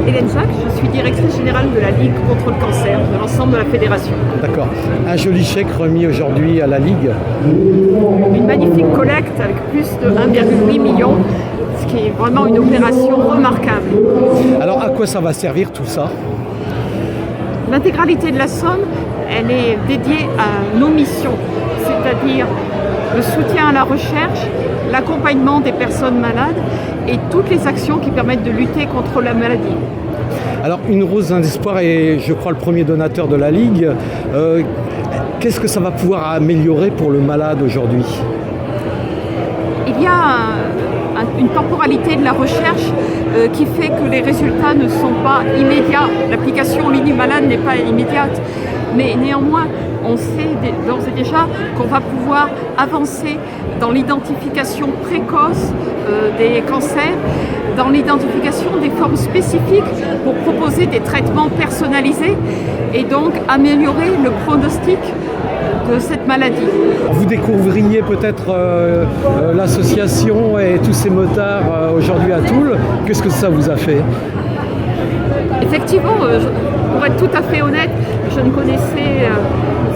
Hélène Jacques, je suis directrice générale de la Ligue contre le cancer, de l'ensemble de la fédération. D'accord. Un joli chèque remis aujourd'hui à la Ligue. Une magnifique collecte avec plus de 1,8 million, ce qui est vraiment une opération remarquable. Alors à quoi ça va servir tout ça? L'intégralité de la somme, elle est dédiée à nos missions, c'est-à-dire le soutien à la recherche, l'accompagnement des personnes malades et toutes les actions qui permettent de lutter contre la maladie. Alors une rose d'un espoir est, je crois, le premier donateur de la Ligue. Qu'est-ce que ça va pouvoir améliorer pour le malade aujourd'hui? Il y a une temporalité de la recherche qui fait que les résultats ne sont pas immédiats. L'application en ligne du malade n'est pas immédiate. Mais néanmoins, on sait d'ores et déjà qu'on va pouvoir avancer dans l'identification précoce des cancers, dans l'identification des formes spécifiques pour proposer des traitements personnalisés et donc améliorer le pronostic de cette maladie. Vous découvriez peut-être l'association et tous ces motards aujourd'hui à Toul. Qu'est-ce que ça vous a fait? Effectivement, pour être tout à fait honnête, je ne connaissais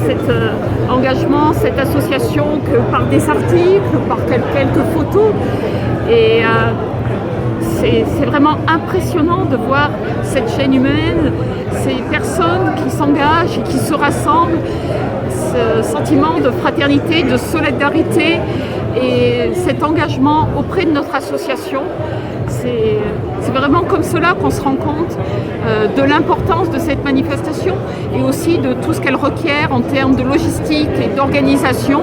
cet engagement, cette association que par des articles, par quelques photos. Et c'est vraiment impressionnant de voir cette chaîne humaine, ces personnes qui s'engagent et qui se rassemblent, ce sentiment de fraternité, de solidarité et cet engagement auprès de notre association. C'est vraiment comme cela qu'on se rend compte de l'importance de cette manifestation et aussi de tout ce qu'elle requiert en termes de logistique et d'organisation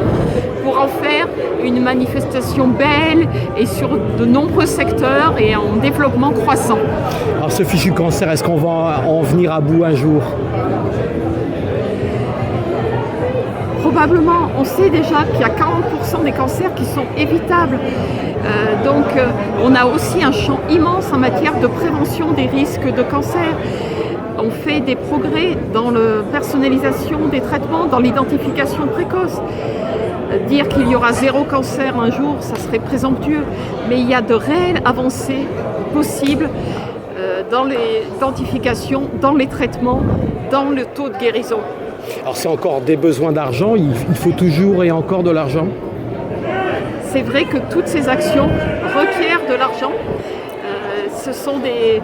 pour en faire une manifestation belle et sur de nombreux secteurs et en développement croissant. Alors ce fichu cancer, est-ce qu'on va en venir à bout un jour? Probablement, on sait déjà qu'il y a 40% des cancers qui sont évitables. Donc on a aussi un champ immense en matière de prévention des risques de cancer. On fait des progrès dans la personnalisation des traitements, dans l'identification précoce. Dire qu'il y aura 0 cancer un jour, ça serait présomptueux. Mais il y a de réelles avancées possibles dans l'identification, dans les traitements, dans le taux de guérison. Alors c'est encore des besoins d'argent, il faut toujours et encore de l'argent? C'est vrai que toutes ces actions requièrent de l'argent. Ce sont des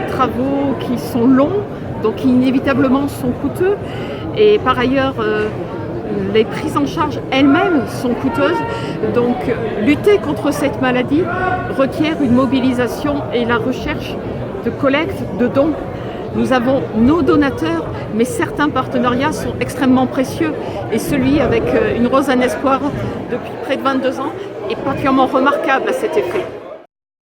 travaux qui sont longs, donc qui inévitablement sont coûteux. Et par ailleurs, les prises en charge elles-mêmes sont coûteuses. Donc lutter contre cette maladie requiert une mobilisation et la recherche de collecte, de dons. Nous avons nos donateurs, mais certains partenariats sont extrêmement précieux. Et celui avec Une Rose, un espoir depuis près de 22 ans est particulièrement remarquable à cet effet.